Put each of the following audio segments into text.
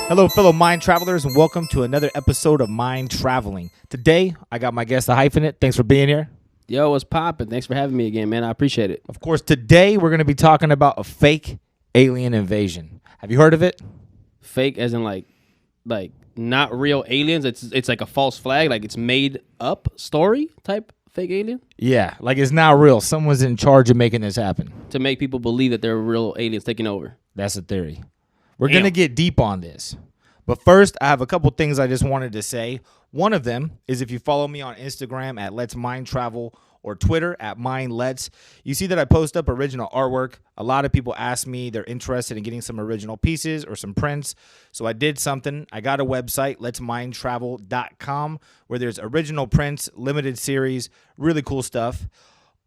Hello, fellow mind travelers, and welcome to another episode of Mind Traveling. Today, I got my guest, the Hyphenate. Thanks for being here. Yo, what's poppin'? Thanks for having me again, man. I appreciate it. Of course, today we're going to be talking about a fake alien invasion. Have you heard of it? Fake as in like not real aliens. It's like a false flag, like it's made up story type fake alien Yeah, like it's not real. Someone's in charge of making this happen. to make people believe that there are real aliens taking over. That's the theory. We're going to get deep on this. But first, I have a couple things I just wanted to say. One of them is if you follow me on Instagram at Let's Mind Travel or Twitter at MindLet's, you see that I post up original artwork. A lot of people ask me they're interested in getting some original pieces or some prints. So I did something. I got a website, letsmindtravel.com, where there's original prints, limited series, really cool stuff.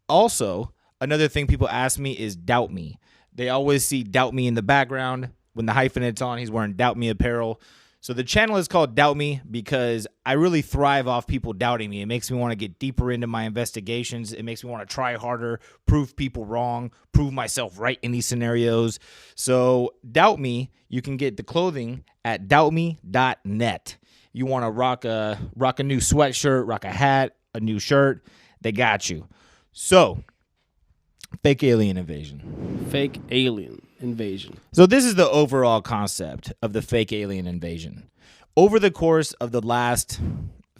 Also, another thing people ask me is Doubt Me. They always see Doubt Me in the background. When the Hyphenate's on, he's wearing Doubt Me apparel. So the channel is called Doubt Me because I really thrive off people doubting me. It makes me want to get deeper into my investigations. It makes me want to try harder, prove people wrong, prove myself right in these scenarios. So Doubt Me, you can get the clothing at doubtme.net. You want to rock a new sweatshirt, rock a hat, a new shirt, they got you. So, fake alien invasion. Fake alien invasion. So this is the overall concept of the fake alien invasion. Over the course of the last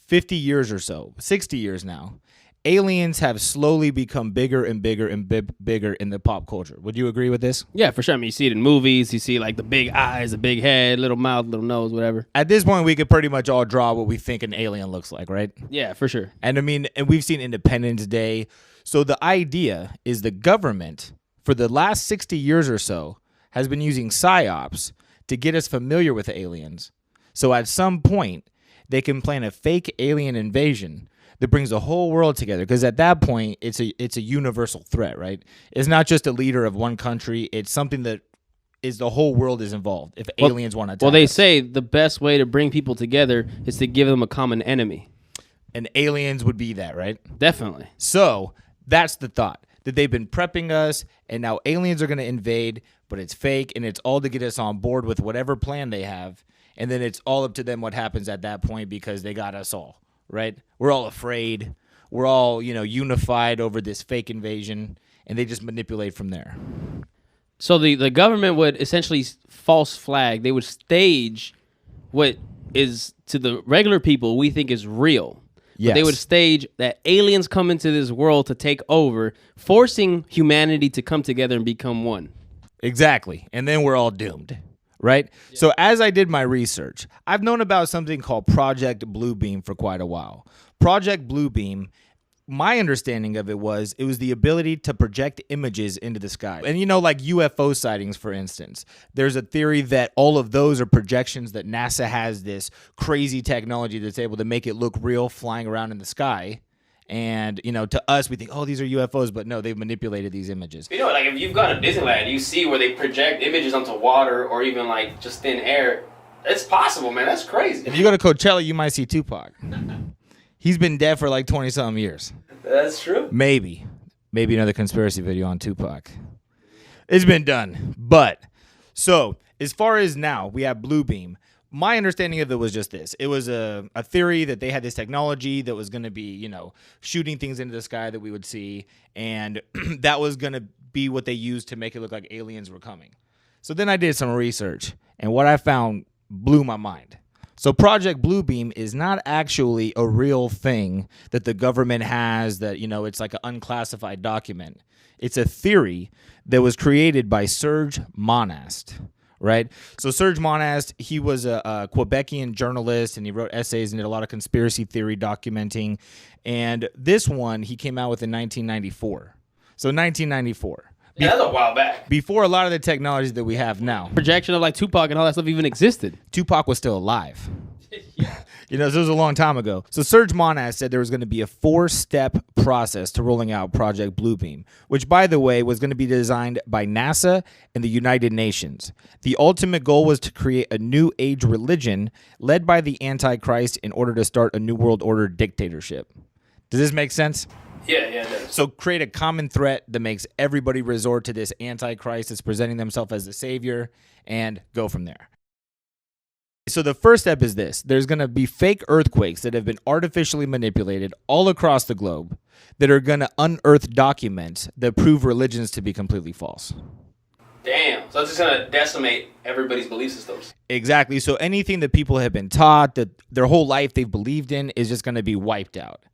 50 years or so, 60 years now, aliens have slowly become bigger and bigger and bigger in the pop culture. Would you agree with this? Yeah, for sure. I mean, you see it in movies. You see like the big eyes, the big head, little mouth, little nose, whatever. At this point, we could pretty much all draw what we think an alien looks like, right? Yeah, for sure. And I mean, and we've seen Independence Day. So the idea is the government, for the last 60 years or so, has been using psyops to get us familiar with aliens. So at some point, they can plan a fake alien invasion that brings the whole world together. Because at that point, it's a universal threat, right? It's not just a leader of one country. It's something that is the whole world is involved if aliens want to attack Well, they us. say the best way to bring people together is to give them a common enemy. And aliens would be that, right? Definitely. So that's the thought, that they've been prepping us, and now aliens are going to invade, but it's fake, and it's all to get us on board with whatever plan they have, and then it's all up to them what happens at that point because they got us all, right? We're all afraid. We're all, unified over this fake invasion, and they just manipulate from there. So the government would essentially false flag. They would stage what is to the regular people we think is real. Yes. They would stage that aliens come into this world to take over, forcing humanity to come together and become one. Exactly. And then we're all doomed, right? Yeah. So as I did my research, I've known about something called Project Bluebeam for quite a while. Project Bluebeam, my understanding of it was the ability to project images into the sky. And like UFO sightings, for instance, there's a theory that all of those are projections that NASA has this crazy technology that's able to make it look real flying around in the sky. And, to us, we think, oh, these are UFOs, but no, they've manipulated these images. Like if you've gone to Disneyland, you see where they project images onto water or even like just thin air. It's possible, man. That's crazy. If you go to Coachella, you might see Tupac. He's been dead for like 20-something years. That's true. Maybe another conspiracy video on Tupac. It's been done. But, so, as far as now, we have Bluebeam. My understanding of it was just this. It was a theory that they had this technology that was going to be, shooting things into the sky that we would see. And that was going to be what they used to make it look like aliens were coming. So then I did some research. And what I found blew my mind. So Project Bluebeam is not actually a real thing that the government has that, it's like an unclassified document. It's a theory that was created by Serge Monast, right? So Serge Monast, he was a Quebecian journalist, and he wrote essays and did a lot of conspiracy theory documenting. And this one he came out with in 1994. So 1994. Yeah, that's a while back. Before a lot of the technologies that we have now. Projection of like Tupac and all that stuff even existed. Tupac was still alive. So this was a long time ago. So Serge Monast said there was going to be a 4-step process to rolling out Project Bluebeam, which, by the way, was going to be designed by NASA and the United Nations. The ultimate goal was to create a new age religion led by the Antichrist in order to start a new world order dictatorship. Does this make sense? Yeah, it does. So create a common threat that makes everybody resort to this Antichrist that's presenting themselves as the savior and go from there. So the first step is this. There's going to be fake earthquakes that have been artificially manipulated all across the globe that are going to unearth documents that prove religions to be completely false. Damn. So it's just going to decimate everybody's belief systems. Exactly. So anything that people have been taught, that their whole life they've believed in, is just going to be wiped out.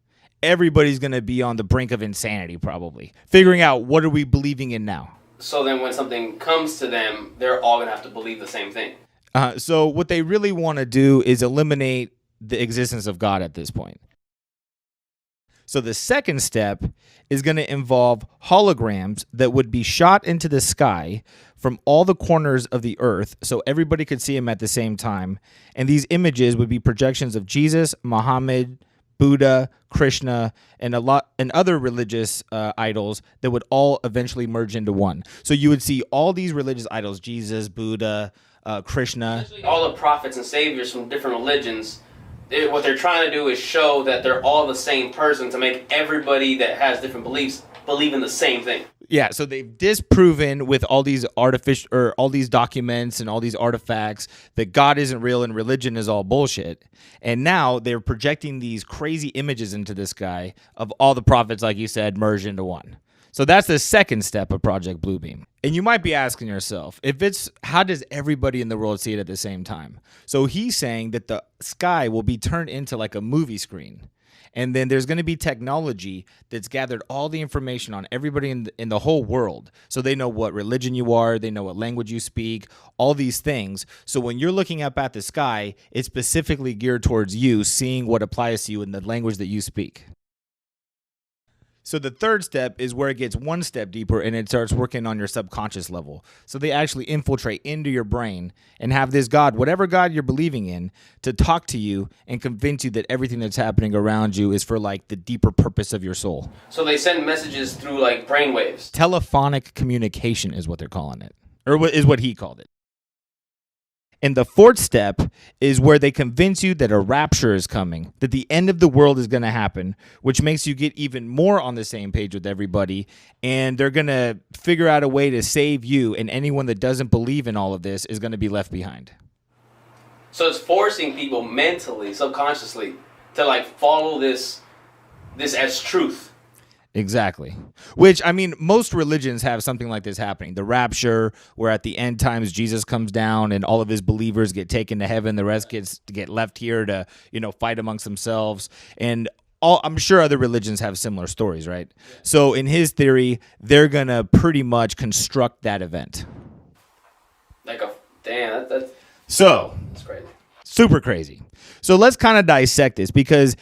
Everybody's going to be on the brink of insanity, probably, figuring out what are we believing in now. So then when something comes to them, they're all going to have to believe the same thing. So what they really want to do is eliminate the existence of God at this point. So the second step is going to involve holograms that would be shot into the sky from all the corners of the earth so everybody could see them at the same time. And these images would be projections of Jesus, Muhammad, Buddha, Krishna, and other religious idols that would all eventually merge into one. So you would see all these religious idols, Jesus, Buddha, Krishna. All the prophets and saviors from different religions, what they're trying to do is show that they're all the same person to make everybody that has different beliefs believe in the same thing. Yeah, so they've disproven with all these all these documents and all these artifacts that God isn't real and religion is all bullshit. And now they're projecting these crazy images into the sky of all the prophets, like you said, merged into one. So that's the second step of Project Bluebeam. And you might be asking yourself, how does everybody in the world see it at the same time? So he's saying that the sky will be turned into like a movie screen. And then there's going to be technology that's gathered all the information on everybody in the whole world. So they know what religion you are, they know what language you speak, all these things. So when you're looking up at the sky, it's specifically geared towards you, seeing what applies to you in the language that you speak. So the third step is where it gets one step deeper and it starts working on your subconscious level. So they actually infiltrate into your brain and have this God, whatever God you're believing in, to talk to you and convince you that everything that's happening around you is for like the deeper purpose of your soul. So they send messages through like brainwaves. Telephonic communication is what they're calling it, or is what he called it. And the fourth step is where they convince you that a rapture is coming, that the end of the world is going to happen, which makes you get even more on the same page with everybody. And they're going to figure out a way to save you, and anyone that doesn't believe in all of this is going to be left behind. So it's forcing people mentally, subconsciously, to like follow this as truth. Exactly. Which, I mean, most religions have something like this happening. The rapture, where at the end times Jesus comes down and all of his believers get taken to heaven. The rest get left here to, fight amongst themselves. And I'm sure other religions have similar stories, right? Yeah. So in his theory, they're going to pretty much construct that event. That's crazy. Super crazy. So let's kind of dissect this, because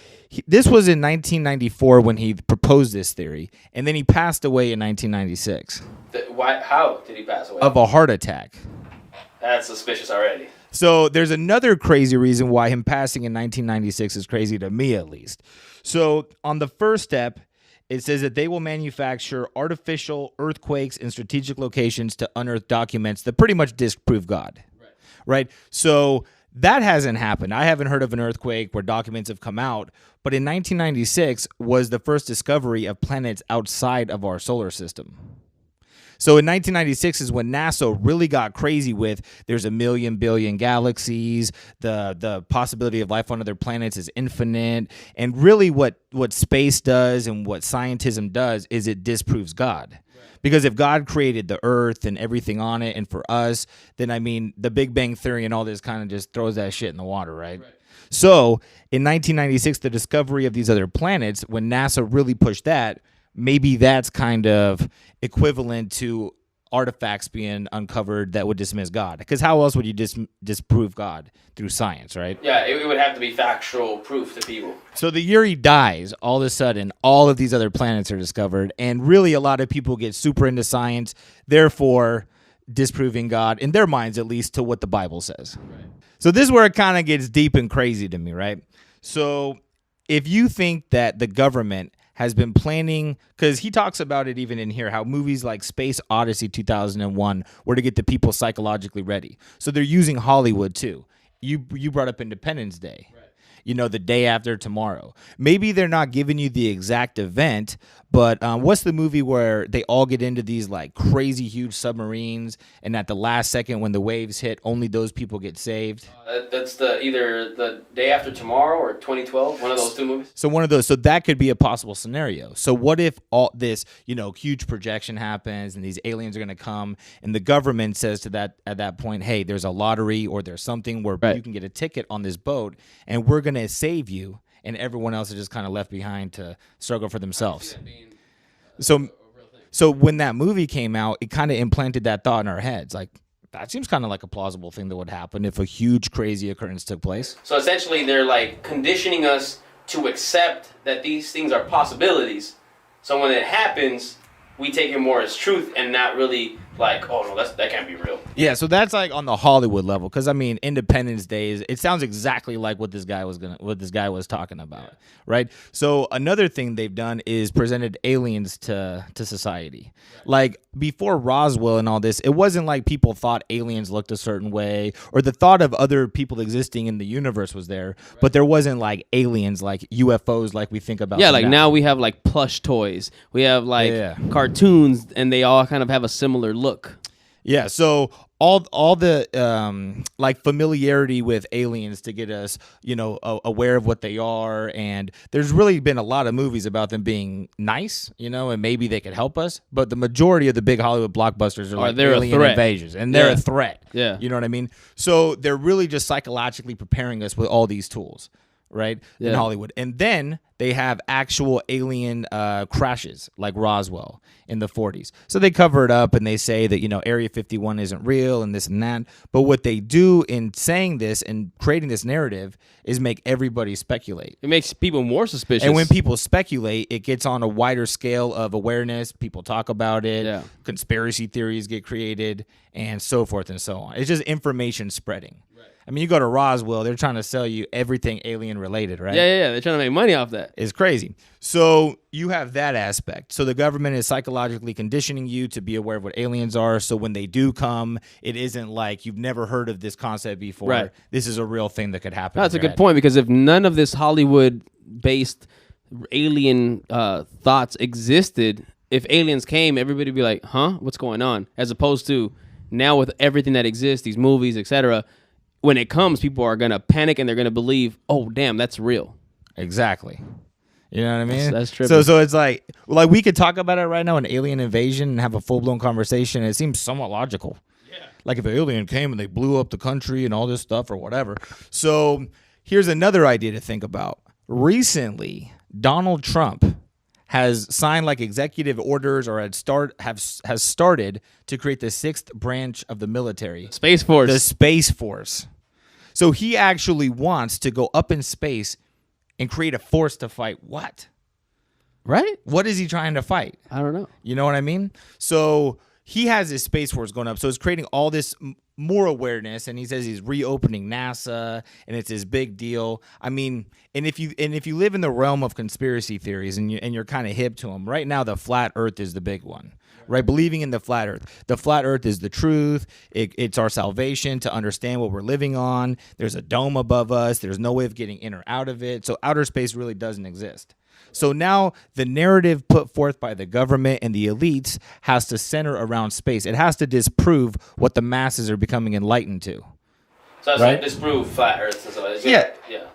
this was in 1994 when he proposed this theory, and then he passed away in 1996. How did he pass away? Of a heart attack. That's suspicious already. So there's another crazy reason why him passing in 1996 is crazy, to me at least. So on the first step, it says that they will manufacture artificial earthquakes in strategic locations to unearth documents that pretty much disprove God. Right? So that hasn't happened. I haven't heard of an earthquake where documents have come out, but in 1996 was the first discovery of planets outside of our solar system. So in 1996 is when NASA really got crazy with there's a million billion galaxies, the possibility of life on other planets is infinite, and really what space does and what scientism does is it disproves God. Because if God created the earth and everything on it and for us, then, I mean, the Big Bang Theory and all this kind of just throws that shit in the water, right? So in 1996, the discovery of these other planets, when NASA really pushed that, maybe that's kind of equivalent to artifacts being uncovered that would dismiss God. Because how else would you disprove God? Through science, right? Yeah, it would have to be factual proof to people. So the year he dies, all of a sudden, all of these other planets are discovered, and really a lot of people get super into science, therefore disproving God, in their minds at least, to what the Bible says. Right. So this is where it kind of gets deep and crazy to me, right? So if you think that the government has been planning, because he talks about it even in here, how movies like Space Odyssey 2001 were to get the people psychologically ready. So they're using Hollywood too. You brought up Independence Day. Right. the day after tomorrow. Maybe they're not giving you the exact event, but what's the movie where they all get into these like crazy huge submarines, and at the last second when the waves hit, only those people get saved? That's either the day after tomorrow or 2012, one of those two movies. So one of those. So that could be a possible scenario. So what if all this, huge projection happens and these aliens are going to come, and the government says to that at that point, hey, there's a lottery or there's something where you can get a ticket on this boat, and we're going to save you, and everyone else is just kind of left behind to struggle for themselves. So when that movie came out, it kind of implanted that thought in our heads, like, that seems kind of like a plausible thing that would happen if a huge, crazy occurrence took place. So essentially, they're like conditioning us to accept that these things are possibilities. So when it happens, we take it more as truth and not really like, oh no, that can't be real. Yeah, so that's like on the Hollywood level, because I mean, Independence Day it sounds exactly like what this guy was talking about, right? So another thing they've done is presented aliens to society. Like before Roswell and all this, it wasn't like people thought aliens looked a certain way, or the thought of other people existing in the universe was there, but there wasn't like aliens, like UFOs, like we think about. Yeah, like now we have like plush toys, we have like cartoons, and they all kind of have a similar look. Yeah, so all the like familiarity with aliens to get us, aware of what they are, and there's really been a lot of movies about them being nice, and maybe they could help us, but the majority of the big Hollywood blockbusters are like alien invasions, and they're a threat. Yeah, you know what I mean? So they're really just psychologically preparing us with all these tools, right? In Hollywood, and then they have actual alien crashes like Roswell in the 40s. So they cover it up and they say that, Area 51 isn't real and this and that. But what they do in saying this and creating this narrative is make everybody speculate. It makes people more suspicious. And when people speculate, it gets on a wider scale of awareness. People talk about it. Yeah. Conspiracy theories get created and so forth and so on. It's just information spreading. I mean, you go to Roswell, they're trying to sell you everything alien related, right? Yeah. They're trying to make money off that. It's crazy. So you have that aspect. So the government is psychologically conditioning you to be aware of what aliens are. So when they do come, it isn't like you've never heard of this concept before. Right. This is a real thing that could happen. That's a good point, because if none of this Hollywood-based alien thoughts existed, if aliens came, everybody would be like, huh? What's going on? As opposed to now with everything that exists, these movies, etc., when it comes, people are going to panic and they're going to believe, oh, damn, that's real. Exactly. You know what I mean? That's true. So it's like we could talk about it right now, an alien invasion, and have a full-blown conversation. It seems somewhat logical. Yeah. Like if an alien came and they blew up the country and all this stuff or whatever. So here's another idea to think about. Recently, Donald Trump has signed like executive orders or has started to create the 6th branch of the military. Space Force. The Space Force. So he actually wants to go up in space and create a force to fight what? Right? What is he trying to fight? I don't know. You know what I mean? So he has his Space Force going up. So it's creating all this more awareness, and he says he's reopening NASA, and it's his big deal. I mean, and if you live in the realm of conspiracy theories and you're kind of hip to them, right now the flat Earth is the big one. Right, believing in the flat Earth. The flat Earth is the truth. It's our salvation to understand what we're living on. There's a dome above us. There's no way of getting in or out of it. So outer space really doesn't exist. So now the narrative put forth by the government and the elites has to center around space. It has to disprove what the masses are becoming enlightened to. So it's like disprove flat Earth. So yeah.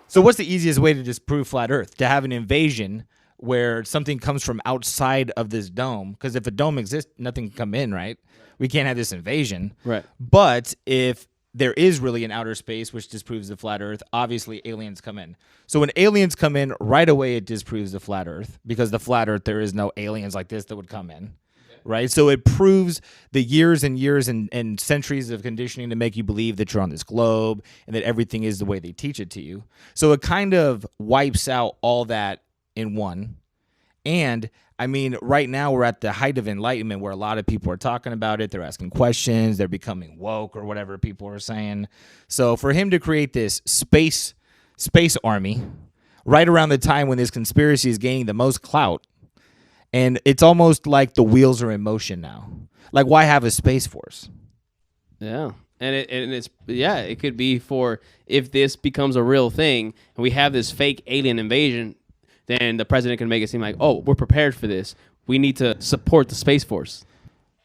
So what's the easiest way to disprove flat Earth? To have an invasion where something comes from outside of this dome, because if a dome exists, nothing can come in, right? We can't have this invasion. Right. But if there is really an outer space, which disproves the flat Earth, obviously aliens come in. So when aliens come in, right away it disproves the flat Earth, because the flat Earth, there is no aliens like this that would come in. Right? So it proves the years and years and centuries of conditioning to make you believe that you're on this globe and that everything is the way they teach it to you. So it kind of wipes out all that in one. And I mean, right now we're at the height of enlightenment where a lot of people are talking about it. They're asking questions. They're becoming woke or whatever people are saying. So for him to create this space army right around the time when this conspiracy is gaining the most clout, and it's almost like the wheels are in motion now. Like, why have a Space Force? Yeah. And it could be for if this becomes a real thing and we have this fake alien invasion, then the president can make it seem like, oh, we're prepared for this. We need to support the Space Force.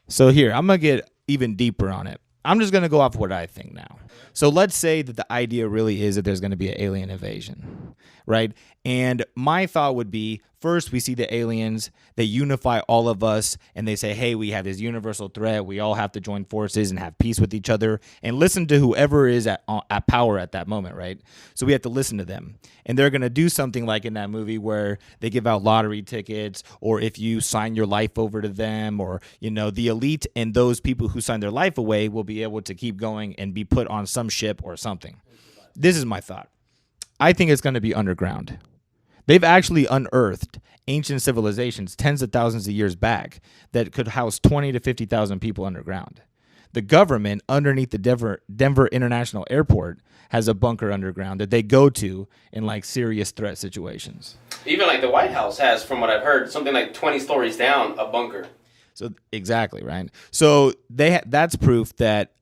So here, I'm going to get even deeper on it. I'm just going to go off what I think now. So let's say that the idea really is that there's going to be an alien invasion, right? And my thought would be, first, we see the aliens, they unify all of us, and they say, hey, we have this universal threat. We all have to join forces and have peace with each other and listen to whoever is at power at that moment, right? So we have to listen to them. And they're going to do something like in that movie where they give out lottery tickets, or if you sign your life over to them, or, the elite and those people who sign their life away will be able to keep going and be put on some ship or something. This is my thought. I think it's going to be underground. They've actually unearthed ancient civilizations tens of thousands of years back that could house 20 to 50,000 people underground. The government underneath the Denver International Airport has a bunker underground that they go to in like serious threat situations. Even like the White House has, from what I've heard, something like 20 stories down, a bunker. So exactly, right? So that's proof that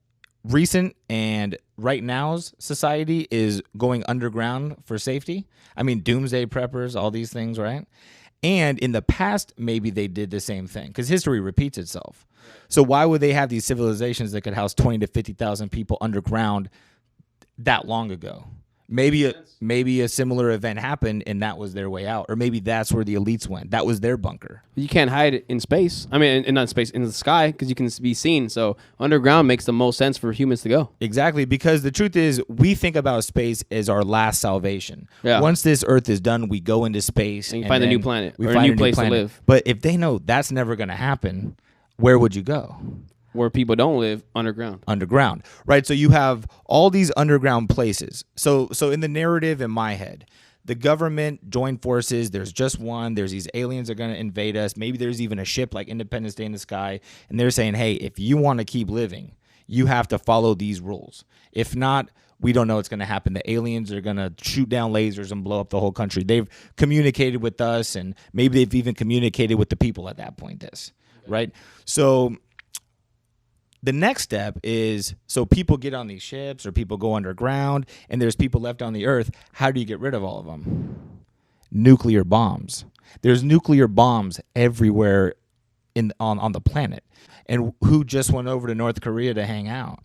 recent and right now's society is going underground for safety. I mean, Doomsday Preppers, all these things, right? And in the past, maybe they did the same thing because history repeats itself. So why would they have these civilizations that could house 20 to 50,000 people underground that long ago? Maybe a similar event happened and that was their way out. Or maybe that's where the elites went. That was their bunker. You can't hide it in space. I mean, not in space, in the sky, because you can be seen. So underground makes the most sense for humans to go. Exactly, because the truth is we think about space as our last salvation. Yeah. Once this Earth is done, we go into space. And you find a new planet or a new place to live. But if they know that's never going to happen, where would you go? Where people don't live, underground. Underground, right? So you have all these underground places. So in the narrative in my head, the government joined forces. There's just one. There's these aliens that are going to invade us. Maybe there's even a ship like Independence Day in the sky. And they're saying, hey, if you want to keep living, you have to follow these rules. If not, we don't know what's going to happen. The aliens are going to shoot down lasers and blow up the whole country. They've communicated with us, and maybe they've even communicated with the people at that point, right? So the next step is, so people get on these ships or people go underground and there's people left on the earth. How do you get rid of all of them? Nuclear bombs. There's nuclear bombs everywhere on the planet. And who just went over to North Korea to hang out?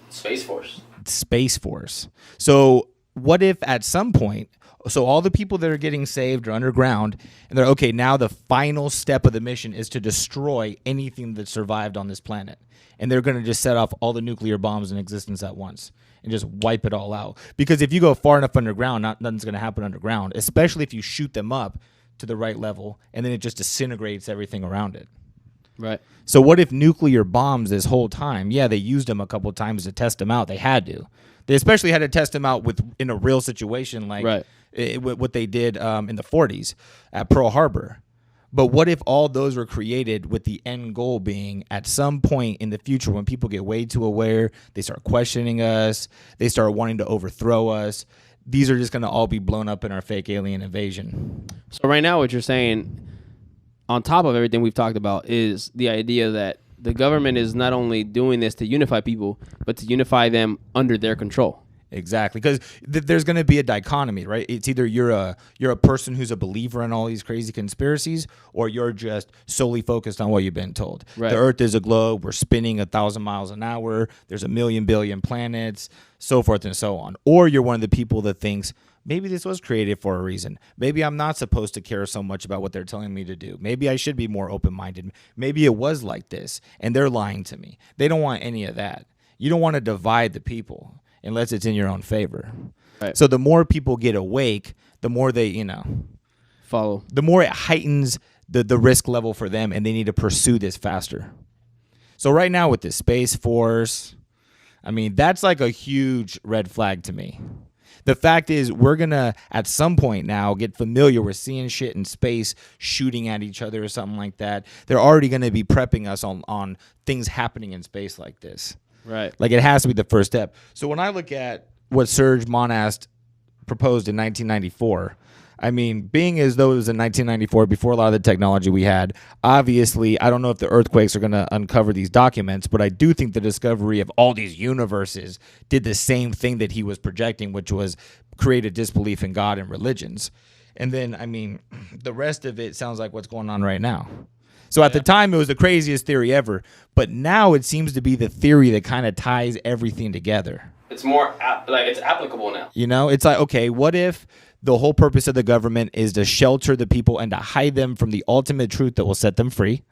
Space Force. Space Force. So what if at some point, so all the people that are getting saved are underground, and they're, okay, now the final step of the mission is to destroy anything that survived on this planet. And they're going to just set off all the nuclear bombs in existence at once and just wipe it all out. Because if you go far enough underground, nothing's going to happen underground, especially if you shoot them up to the right level, and then it just disintegrates everything around it. Right. So what if nuclear bombs this whole time? Yeah, they used them a couple of times to test them out. They had to. They especially had to test them out in a real situation like what they did in the 40s at Pearl Harbor. But what if all those were created with the end goal being at some point in the future when people get way too aware, they start questioning us, they start wanting to overthrow us, these are just going to all be blown up in our fake alien invasion. So right now what you're saying, on top of everything we've talked about, is the idea that the government is not only doing this to unify people, but to unify them under their control. Exactly, because there's going to be a dichotomy, right? It's either you're a person who's a believer in all these crazy conspiracies, or you're just solely focused on what you've been told. Right. The Earth is a globe. We're spinning 1,000 miles an hour. There's a million billion planets, so forth and so on. Or you're one of the people that thinks, maybe this was created for a reason. Maybe I'm not supposed to care so much about what they're telling me to do. Maybe I should be more open-minded. Maybe it was like this, and they're lying to me. They don't want any of that. You don't want to divide the people unless it's in your own favor. Right. So the more people get awake, the more they, follow. The more it heightens the risk level for them, and they need to pursue this faster. So right now with the Space Force, I mean, that's like a huge red flag to me. The fact is, we're going to, at some point now, get familiar with seeing shit in space, shooting at each other or something like that. They're already going to be prepping us on things happening in space like this. Right. Like, it has to be the first step. So when I look at what Serge Monast proposed in 1994, I mean, being as though it was in 1994, before a lot of the technology we had, obviously, I don't know if the earthquakes are going to uncover these documents, but I do think the discovery of all these universes did the same thing that he was projecting, which was create a disbelief in God and religions. And then, I mean, the rest of it sounds like what's going on right now. So at the time, it was the craziest theory ever, but now it seems to be the theory that kind of ties everything together. It's more it's applicable now. You know, it's like, okay, what if the whole purpose of the government is to shelter the people and to hide them from the ultimate truth that will set them free?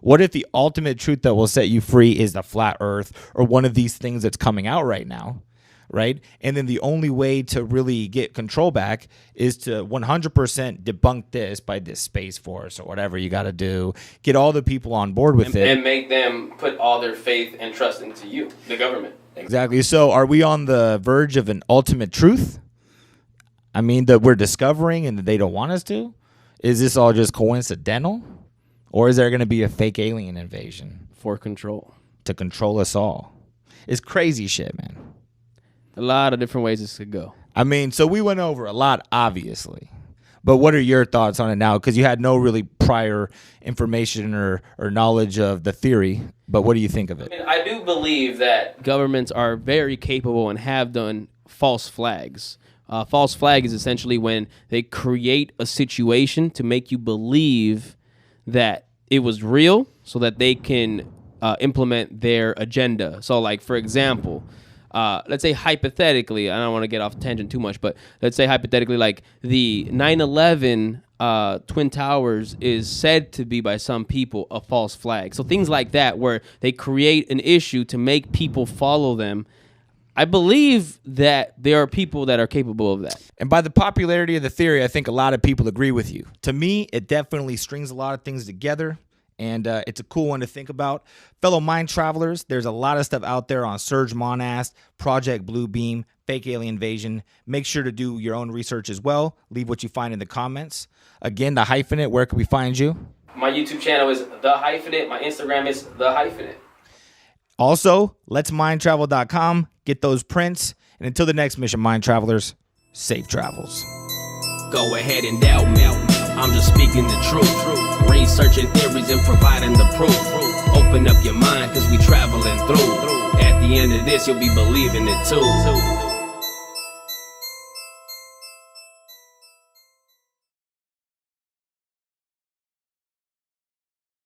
What if the ultimate truth that will set you free is the flat earth or one of these things that's coming out right now, right? And then the only way to really get control back is to 100% debunk this by this Space Force or whatever you got to do, get all the people on board with it. And make them put all their faith and trust into you, the government. Exactly. So are we on the verge of an ultimate truth? I mean, that we're discovering and that they don't want us to? Is this all just coincidental? Or is there going to be a fake alien invasion? For control. To control us all. It's crazy shit, man. A lot of different ways this could go. I mean, so we went over a lot, obviously. But what are your thoughts on it now? Because you had no really prior information or knowledge of the theory. But what do you think of it? I do believe that governments are very capable and have done false flags. False flag is essentially when they create a situation to make you believe that it was real so that they can implement their agenda. So, like, for example, let's say hypothetically, I don't want to get off tangent too much, but let's say hypothetically, like the 9/11 Twin Towers is said to be by some people a false flag. So things like that where they create an issue to make people follow them. I believe that there are people that are capable of that. And by the popularity of the theory, I think a lot of people agree with you. To me, it definitely strings a lot of things together. And it's a cool one to think about. Fellow mind travelers, there's a lot of stuff out there on Surge Monast, Project Bluebeam, Fake Alien Invasion. Make sure to do your own research as well. Leave what you find in the comments. Again, the Hyphenate, where can we find you? My YouTube channel is The Hyphenate. My Instagram is The Hyphenate. Also, letsmindtravel.com. Get those prints. And until the next mission, mind travelers, safe travels. Go ahead and doubt me. I'm just speaking the truth. Researching theories and providing the proof. Open up your mind, cause we traveling through. At the end of this, you'll be believing it too.